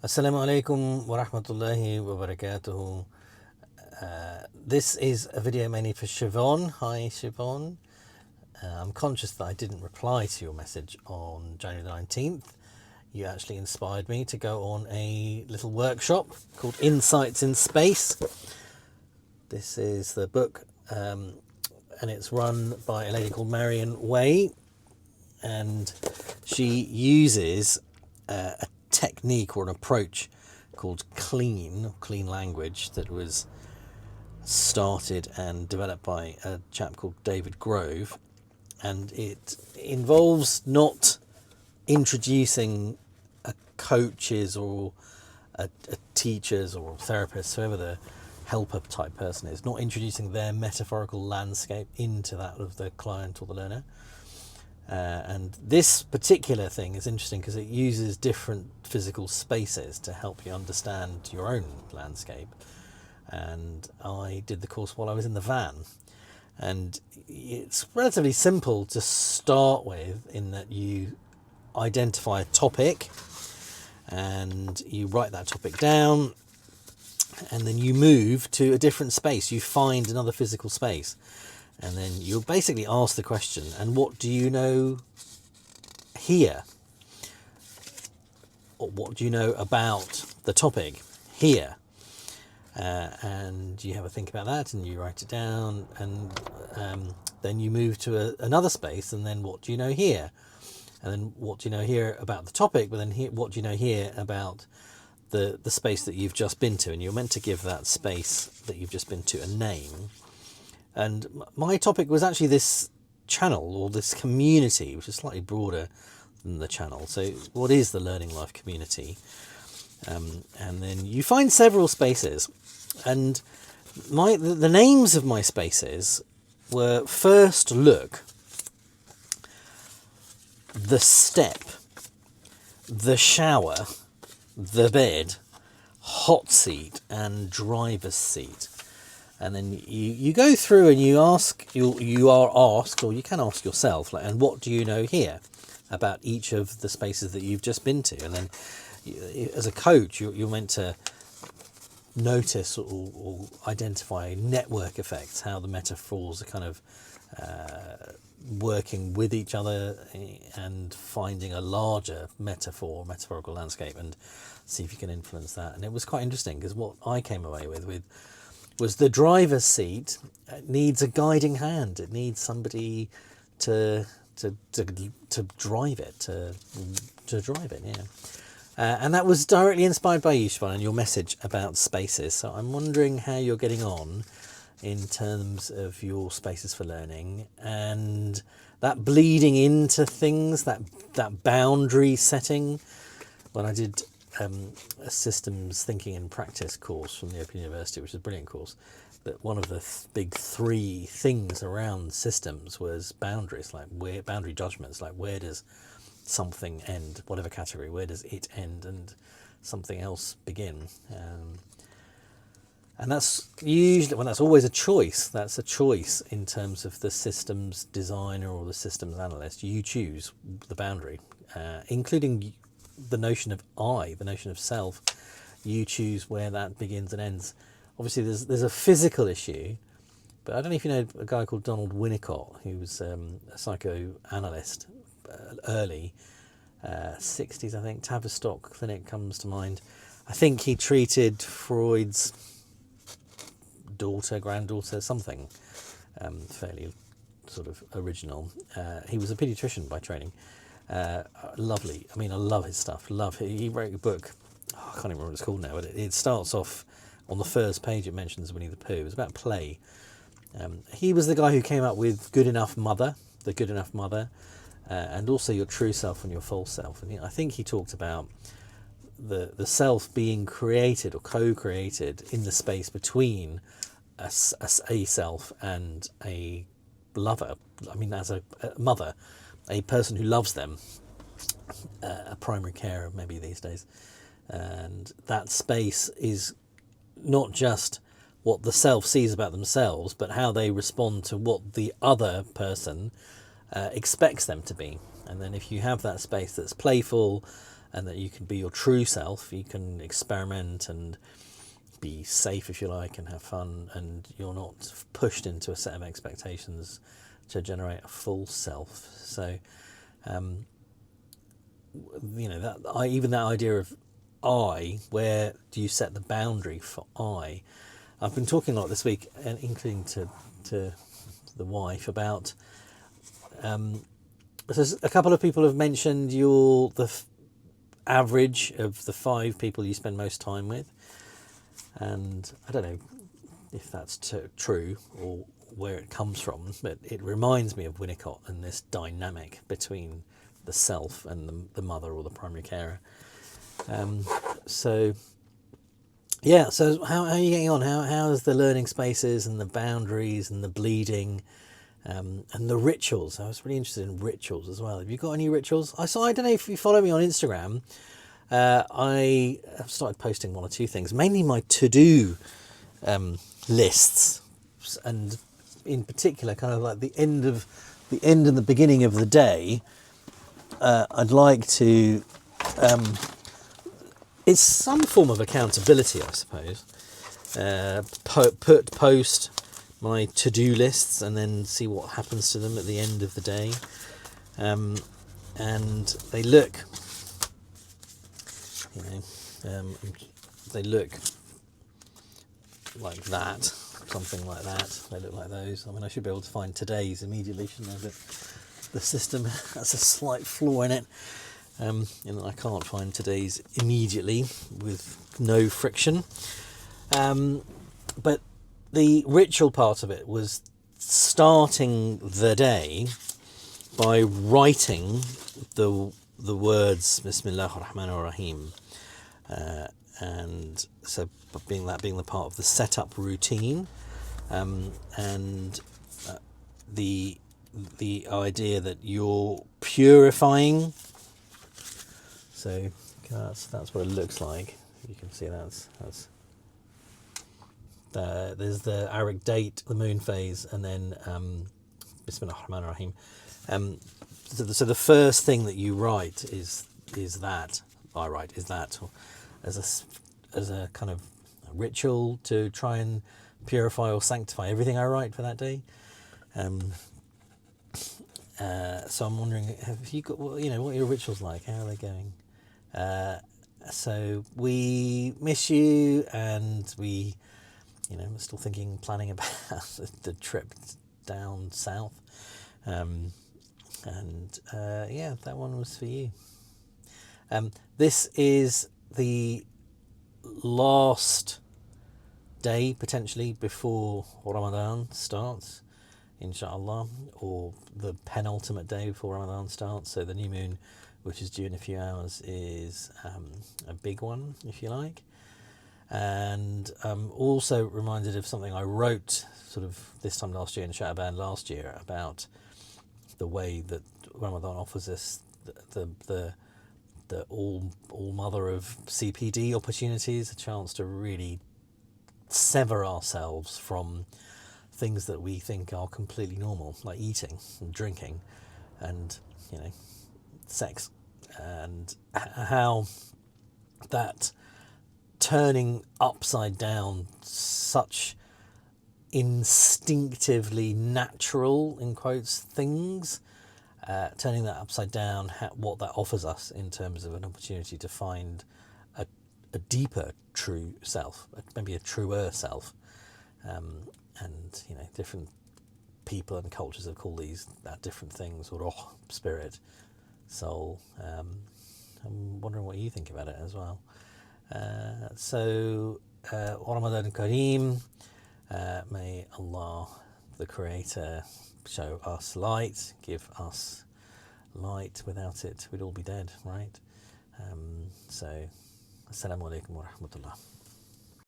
Assalamu alaikum wa rahmatullahi wa barakatuhu. This is a video mainly for Siobhan. Hi Siobhan. I'm conscious that I didn't reply to your message on January the 19th. You actually inspired me to go on a little workshop called Insights in Space. This is the book and it's run by a lady called Marion Way, and she uses a technique or an approach called clean language that was started and developed by a chap called David Grove, and it involves not introducing a coaches or a teachers or therapists, whoever the helper type person is, not introducing their metaphorical landscape into that of the client or the learner. And this particular thing is interesting because it uses different physical spaces to help you understand your own landscape. And I did the course while I was in the van, and it's relatively simple to start with in that you identify a topic and you write that topic down, and then you move to a different space. You find another physical space, and then you'll basically ask the question, and what do you know here? Or what do you know about the topic here? And you have a think about that, and you write it down, and then you move to another space, and then what do you know here? And then what do you know here about the topic? But then what do you know here about the space that you've just been to? And you're meant to give that space that you've just been to a name. And my topic was actually this channel, or this community, which is slightly broader than the channel. So what is the Learning Life community? And then you find several spaces, and the names of my spaces were First Look, The Step, The Shower, The Bed, Hot Seat, and Driver's Seat. And then you go through and you are asked, or you can ask yourself, and what do you know here about each of the spaces that you've just been to? And then as a coach, you're meant to notice or identify network effects, how the metaphors are kind of working with each other and finding a larger metaphorical landscape, and see if you can influence that. And it was quite interesting because what I came away with was the driver's seat needs a guiding hand. It needs somebody to drive it, to drive it, yeah. And that was directly inspired by you, Siobhan, and your message about spaces. So I'm wondering how you're getting on in terms of your spaces for learning, and that bleeding into things, that boundary setting. When I did a systems thinking and practice course from the Open University, which is a brilliant course, that one of the big three things around systems was boundaries, like boundary judgments, like where does something end, whatever category, where does it end and something else begin? And that's usually, well, that's always a choice. That's a choice in terms of the systems designer or the systems analyst. You choose the boundary, including the notion of I, the notion of self. You choose where that begins and ends. Obviously, there's a physical issue, but I don't know if you know a guy called Donald Winnicott, who was a psychoanalyst, early 60s, I think. Tavistock Clinic comes to mind. I think he treated Freud's granddaughter, something fairly sort of original. He was a paediatrician by training. Lovely. I mean, I love his stuff. He wrote a book. I can't even remember what it's called now, but it starts off on the first page. It mentions Winnie the Pooh. It was about play. He was the guy who came up with the Good Enough Mother, and also your true self and your false self. And I think he talked about the self being created or co-created in the space between a self and a lover. I mean, as a mother, a person who loves them, a primary carer maybe these days. And that space is not just what the self sees about themselves, but how they respond to what the other person expects them to be. And then if you have that space that's playful, and that you can be your true self. You can experiment and be safe, if you like, and have fun, and you're not pushed into a set of expectations to generate a full self. So, even that idea of I, where do you set the boundary for I? I've been talking a lot this week, and including to the wife, about. So a couple of people have mentioned the average of the 5 people you spend most time with, and I don't know if that's true or where it comes from, but it reminds me of Winnicott and this dynamic between the self and the mother or the primary carer. So how are you getting on? How is the learning spaces and the boundaries and the bleeding, and the rituals? I was really interested in rituals as well. Have you got any rituals? I don't know if you follow me on Instagram. I have started posting 1 or 2 things, mainly my to-do lists, and in particular, kind of like the end and the beginning of the day. I'd like to. It's some form of accountability, I suppose. Post my to-do lists and then see what happens to them at the end of the day. And they look, they look like that, something like that. They look like those. I mean, I should be able to find today's immediately, shouldn't I? But the system has a slight flaw in it. I can't find today's immediately with no friction. But the ritual part of it was starting the day by writing the words Bismillahir Rahmanir Rahim, and so being the part of the setup routine, and the idea that you're purifying. So that's what it looks like. You can see that's there's the Arik date, the moon phase, and then Bismillah ar-Rahman ar-Rahim. So the first thing that you write is that as a kind of ritual to try and purify or sanctify everything I write for that day. So I'm wondering, have you got, what are your rituals like? How are they going? So we miss you, and we're still planning about the trip down south. That one was for you. This is the last day, potentially, before Ramadan starts, inshallah, or the penultimate day before Ramadan starts. So the new moon, which is due in a few hours, is a big one, if you like. And I'm also reminded of something I wrote sort of this time last year in Sha'ban last year, about the way that Ramadan offers us the all mother of CPD opportunities, a chance to really sever ourselves from things that we think are completely normal, like eating and drinking and sex, and how that turning upside down such instinctively natural, in quotes, things, turning that upside down, what that offers us in terms of an opportunity to find a deeper true self, maybe a truer self. And different people and cultures have called that different things, roh, spirit, soul. I'm wondering what you think about it as well. Ramadan Kareem, may Allah, the Creator, show us light, give us light. Without it, we'd all be dead, right? Assalamu alaikum wa rahmatullah.